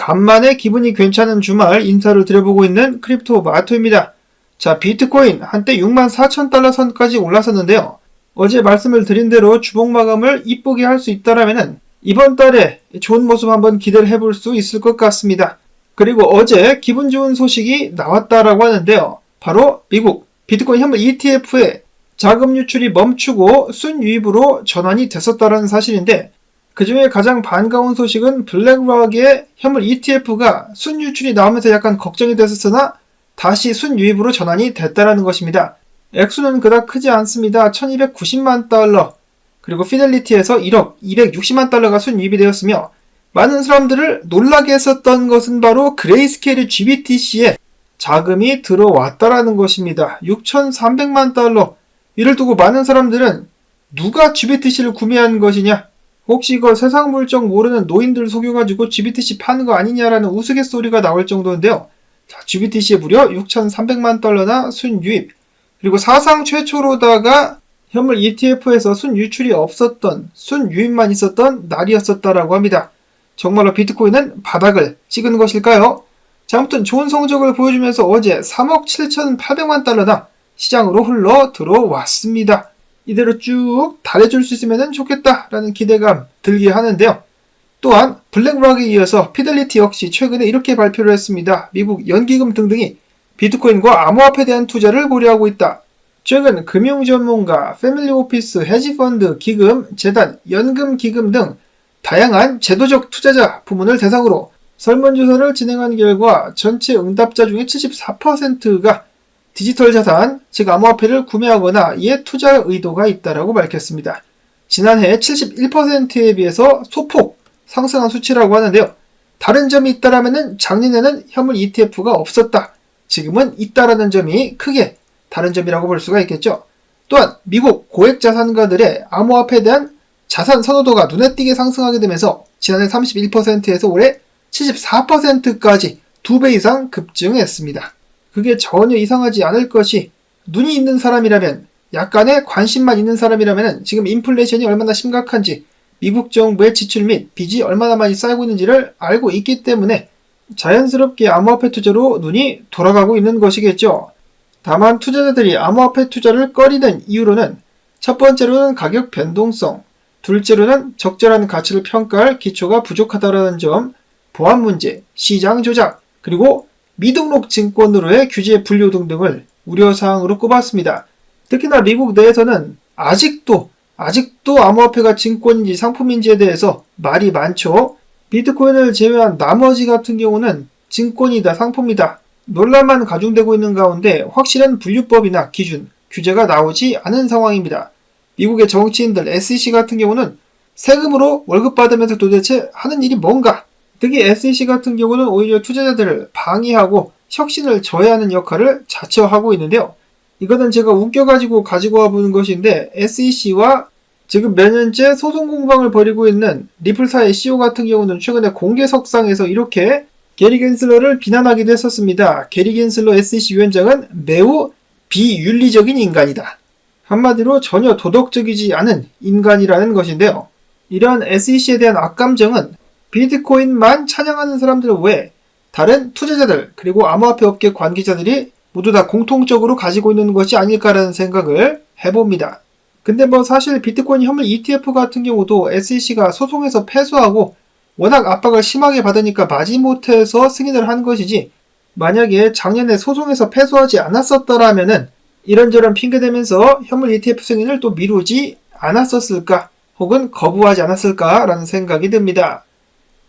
간만에 기분이 괜찮은 주말 인사를 드려보고 있는 크립토 마토입니다. 자, 비트코인 한때 64,000달러 선까지 올랐었는데요. 어제 말씀을 드린 대로 주봉 마감을 이쁘게 할 수 있다라면은 이번 달에 좋은 모습 한번 기대를 해볼 수 있을 것 같습니다. 그리고 어제 기분 좋은 소식이 나왔다라고 하는데요. 바로 미국 비트코인 현물 ETF의 자금 유출이 멈추고 순유입으로 전환이 됐었다는 사실인데, 그 중에 가장 반가운 소식은 블랙락의 현물 ETF가 순유출이 나오면서 약간 걱정이 됐었으나 다시 순유입으로 전환이 됐다는 것입니다. 액수는 그닥 크지 않습니다. 1290만 달러, 그리고 피델리티에서 1억 260만 달러가 순유입이 되었으며, 많은 사람들을 놀라게 했었던 것은 바로 그레이스케일의 GBTC에 자금이 들어왔다라는 것입니다. 6,300만 달러. 이를 두고 많은 사람들은 누가 GBTC를 구매한 것이냐, 혹시 이거 세상 물정 모르는 노인들 속여가지고 GBTC 파는 거 아니냐라는 우스갯소리가 나올 정도인데요. 자, GBTC에 무려 6,300만 달러나 순유입, 그리고 사상 최초로다가 현물 ETF에서 순유출이 없었던, 순유입만 있었던 날이었었다라고 합니다. 정말로 비트코인은 바닥을 찍은 것일까요? 자, 아무튼 좋은 성적을 보여주면서 어제 3억 7,800만 달러나 시장으로 흘러 들어왔습니다. 이대로 쭉 달해줄 수 있으면 좋겠다라는 기대감 들게 하는데요. 또한 블랙락에 이어서 피델리티 역시 최근에 이렇게 발표를 했습니다. 미국 연기금 등등이 비트코인과 암호화폐에 대한 투자를 고려하고 있다. 최근 금융전문가, 패밀리오피스, 헤지펀드, 기금, 재단, 연금기금 등 다양한 제도적 투자자 부문을 대상으로 설문조사를 진행한 결과 전체 응답자 중에 74%가 디지털 자산, 즉 암호화폐를 구매하거나 이에 투자 의도가 있다라고 밝혔습니다. 지난해 71%에 비해서 소폭 상승한 수치라고 하는데요. 다른 점이 있다라면은 작년에는 현물 ETF가 없었다, 지금은 있다라는 점이 크게 다른 점이라고 볼 수가 있겠죠. 또한 미국 고액 자산가들의 암호화폐에 대한 자산 선호도가 눈에 띄게 상승하게 되면서 지난해 31%에서 올해 74%까지 2배 이상 급증했습니다. 그게 전혀 이상하지 않을 것이, 눈이 있는 사람이라면, 약간의 관심만 있는 사람이라면 지금 인플레이션이 얼마나 심각한지, 미국 정부의 지출 및 빚이 얼마나 많이 쌓이고 있는지를 알고 있기 때문에 자연스럽게 암호화폐 투자로 눈이 돌아가고 있는 것이겠죠. 다만 투자자들이 암호화폐 투자를 꺼리는 이유로는 첫 번째로는 가격 변동성, 둘째로는 적절한 가치를 평가할 기초가 부족하다는 점, 보안 문제, 시장 조작, 그리고 미등록 증권으로의 규제 분류 등등을 우려사항으로 꼽았습니다. 특히나 미국 내에서는 아직도 암호화폐가 증권인지 상품인지에 대해서 말이 많죠. 비트코인을 제외한 나머지 같은 경우는 증권이다, 상품이다, 논란만 가중되고 있는 가운데 확실한 분류법이나 기준, 규제가 나오지 않은 상황입니다. 미국의 정치인들, SEC 같은 경우는 세금으로 월급 받으면서 도대체 하는 일이 뭔가, 특히 SEC 같은 경우는 오히려 투자자들을 방해하고 혁신을 저해하는 역할을 자처하고 있는데요. 이거는 제가 웃겨가지고 가지고 와보는 것인데, SEC와 지금 몇 년째 소송 공방을 벌이고 있는 리플사의 CEO 같은 경우는 최근에 공개석상에서 이렇게 게리 겐슬러를 비난하기도 했었습니다. 게리 겐슬러 SEC 위원장은 매우 비윤리적인 인간이다. 한마디로 전혀 도덕적이지 않은 인간이라는 것인데요. 이러한 SEC에 대한 악감정은 비트코인만 찬양하는 사람들 외에 다른 투자자들, 그리고 암호화폐 업계 관계자들이 모두 다 공통적으로 가지고 있는 것이 아닐까라는 생각을 해봅니다. 근데 사실 비트코인 현물 ETF 같은 경우도 SEC가 소송에서 패소하고 워낙 압박을 심하게 받으니까 마지못해서 승인을 한 것이지, 만약에 작년에 소송에서 패소하지 않았었더라면은 이런저런 핑계대면서 현물 ETF 승인을 또 미루지 않았었을까, 혹은 거부하지 않았을까라는 생각이 듭니다.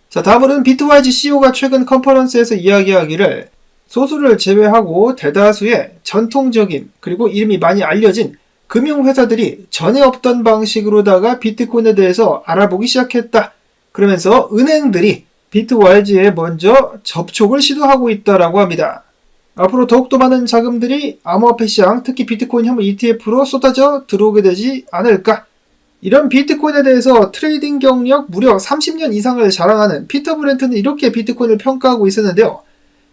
자, 다음으로는 비트와이즈 CEO가 최근 컨퍼런스에서 이야기하기를, 소수를 제외하고 대다수의 전통적인, 그리고 이름이 많이 알려진 금융회사들이 전에 없던 방식으로다가 비트코인에 대해서 알아보기 시작했다. 그러면서 은행들이 비트와이즈에 먼저 접촉을 시도하고 있다라고 합니다. 앞으로 더욱더 많은 자금들이 암호화폐 시장, 특히 비트코인 현물 ETF로 쏟아져 들어오게 되지 않을까. 이런 비트코인에 대해서 트레이딩 경력 무려 30년 이상을 자랑하는 피터 브렌트는 이렇게 비트코인을 평가하고 있었는데요.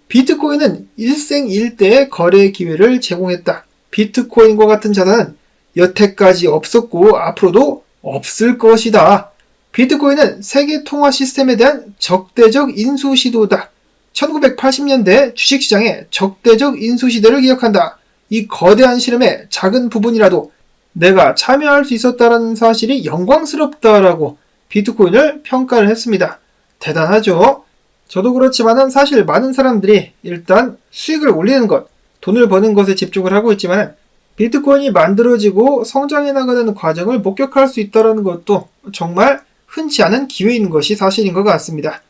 비트코인은 일생일대의 거래 기회를 제공했다. 비트코인과 같은 자산은 여태까지 없었고 앞으로도 없을 것이다. 비트코인은 세계 통화 시스템에 대한 적대적 인수 시도다. 1980년대 주식시장의 적대적 인수 시대를 기억한다. 이 거대한 실험의 작은 부분이라도 내가 참여할 수 있었다는 사실이 영광스럽다라고 비트코인을 평가를 했습니다. 대단하죠? 저도 그렇지만은 사실 많은 사람들이 일단 수익을 올리는 것, 돈을 버는 것에 집중을 하고 있지만 비트코인이 만들어지고 성장해 나가는 과정을 목격할 수 있다는 것도 정말 흔치 않은 기회인 것이 사실인 것 같습니다.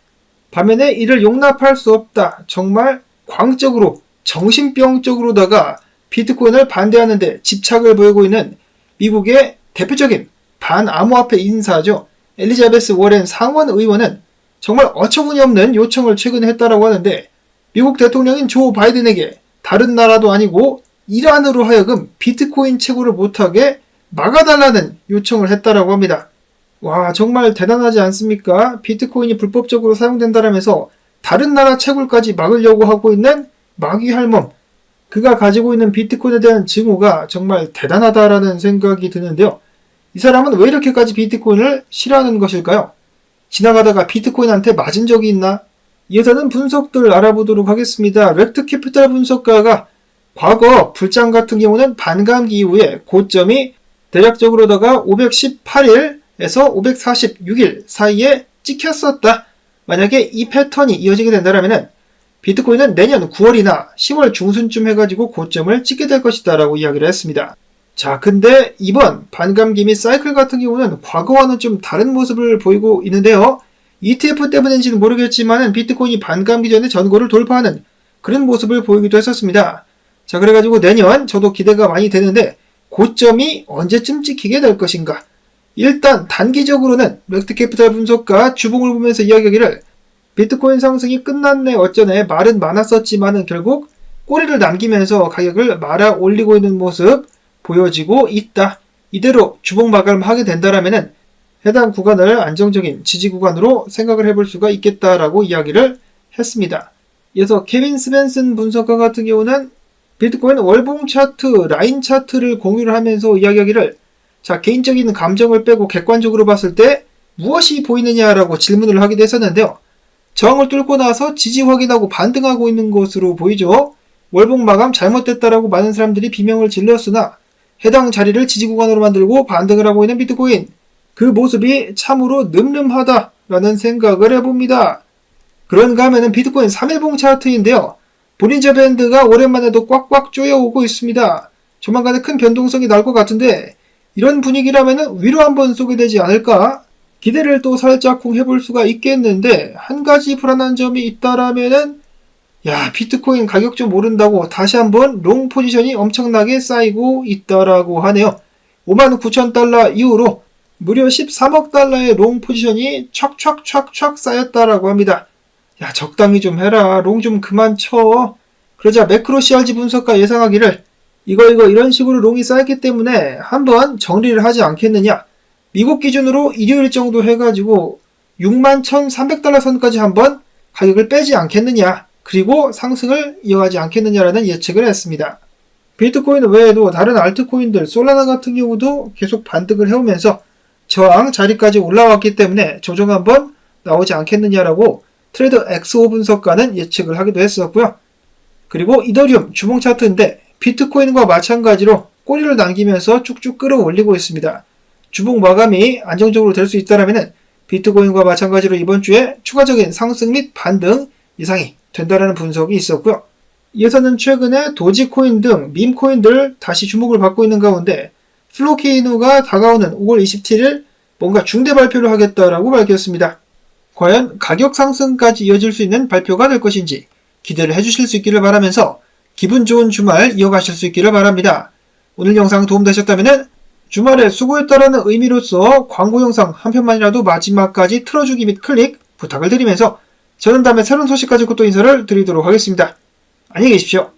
반면에 이를 용납할 수 없다. 정말 광적으로 정신병적으로다가 비트코인을 반대하는데 집착을 보이고 있는 미국의 대표적인 반암호화폐 인사죠. 엘리자베스 워렌 상원 의원은 정말 어처구니 없는 요청을 최근에 했다라고 하는데 미국 대통령인 조 바이든에게 다른 나라도 아니고 이란으로 하여금 비트코인 채굴을 못하게 막아달라는 요청을 했다라고 합니다. 와, 정말 대단하지 않습니까? 비트코인이 불법적으로 사용된다라면서 다른 나라 채굴까지 막으려고 하고 있는 마귀 할멈. 그가 가지고 있는 비트코인에 대한 증오가 정말 대단하다라는 생각이 드는데요. 이 사람은 왜 이렇게까지 비트코인을 싫어하는 것일까요? 지나가다가 비트코인한테 맞은 적이 있나? 이어서는 분석들 알아보도록 하겠습니다. 렉트 캐피탈 분석가가 과거 불장 같은 경우는 반감기 이후에 고점이 대략적으로다가 518일에서 546일 사이에 찍혔었다. 만약에 이 패턴이 이어지게 된다면 비트코인은 내년 9월이나 10월 중순쯤 해가지고 고점을 찍게 될 것이다 라고 이야기를 했습니다. 자, 근데 이번 반감기 및 사이클 같은 경우는 과거와는 좀 다른 모습을 보이고 있는데요. ETF 때문인지는 모르겠지만 비트코인이 반감기 전에 전고를 돌파하는 그런 모습을 보이기도 했었습니다. 자, 그래가지고 내년 저도 기대가 많이 되는데 고점이 언제쯤 찍히게 될 것인가. 일단 단기적으로는 렉트 캐피탈 분석가 주봉을 보면서 이야기하기를 비트코인 상승이 끝났네 어쩌네 말은 많았었지만은 결국 꼬리를 남기면서 가격을 말아 올리고 있는 모습 보여지고 있다. 이대로 주봉 마감하게 된다라면은 해당 구간을 안정적인 지지 구간으로 생각을 해볼 수가 있겠다라고 이야기를 했습니다. 이어서 케빈 스벤슨 분석가 같은 경우는 비트코인 월봉 차트, 라인 차트를 공유를 하면서 이야기하기를 자, 개인적인 감정을 빼고 객관적으로 봤을 때 무엇이 보이느냐라고 질문을 하기도 했었는데요. 저항을 뚫고 나서 지지 확인하고 반등하고 있는 것으로 보이죠. 월봉 마감 잘못됐다라고 많은 사람들이 비명을 질렀으나 해당 자리를 지지 구간으로 만들고 반등을 하고 있는 비트코인. 그 모습이 참으로 늠름하다라는 생각을 해봅니다. 그런가 하면은 비트코인 3일봉 차트인데요. 볼린저 밴드가 오랜만에도 꽉꽉 쪼여오고 있습니다. 조만간에 큰 변동성이 날 것 같은데 이런 분위기라면은 위로 한번 쏘게 되지 않을까? 기대를 또 살짝쿵 해볼 수가 있겠는데 한 가지 불안한 점이 있다라면은 비트코인 가격 좀 오른다고 다시 한번 롱 포지션이 엄청나게 쌓이고 있다라고 하네요. 59,000달러 이후로 무려 13억 달러의 롱 포지션이 촥촥촥촥 쌓였다라고 합니다. 적당히 좀 해라. 롱 좀 그만 쳐. 그러자 매크로 CRG 분석가 예상하기를 이거 이런 식으로 롱이 쌓였기 때문에 한번 정리를 하지 않겠느냐. 미국 기준으로 일요일 정도 해가지고 61,300달러 선까지 한번 가격을 빼지 않겠느냐. 그리고 상승을 이어가지 않겠느냐라는 예측을 했습니다. 비트코인 외에도 다른 알트코인들 솔라나 같은 경우도 계속 반등을 해오면서 저항 자리까지 올라왔기 때문에 조정 한번 나오지 않겠느냐라고 트레이더 XO 분석가는 예측을 하기도 했었고요. 그리고 이더리움 주봉 차트인데 비트코인과 마찬가지로 꼬리를 남기면서 쭉쭉 끌어올리고 있습니다. 주봉 마감이 안정적으로 될 수 있다면 비트코인과 마찬가지로 이번 주에 추가적인 상승 및 반등 예상이 된다라는 분석이 있었고요. 이어서는 최근에 도지코인 등 밈코인들 다시 주목을 받고 있는 가운데 플로키누가 다가오는 5월 27일 뭔가 중대 발표를 하겠다라고 밝혔습니다. 과연 가격 상승까지 이어질 수 있는 발표가 될 것인지 기대를 해주실 수 있기를 바라면서 기분 좋은 주말 이어가실 수 있기를 바랍니다. 오늘 영상 도움되셨다면 주말에 수고했다라는 의미로서 광고 영상 한 편만이라도 마지막까지 틀어주기 및 클릭 부탁을 드리면서 저는 다음에 새로운 소식 가지고 또 인사를 드리도록 하겠습니다. 안녕히 계십시오.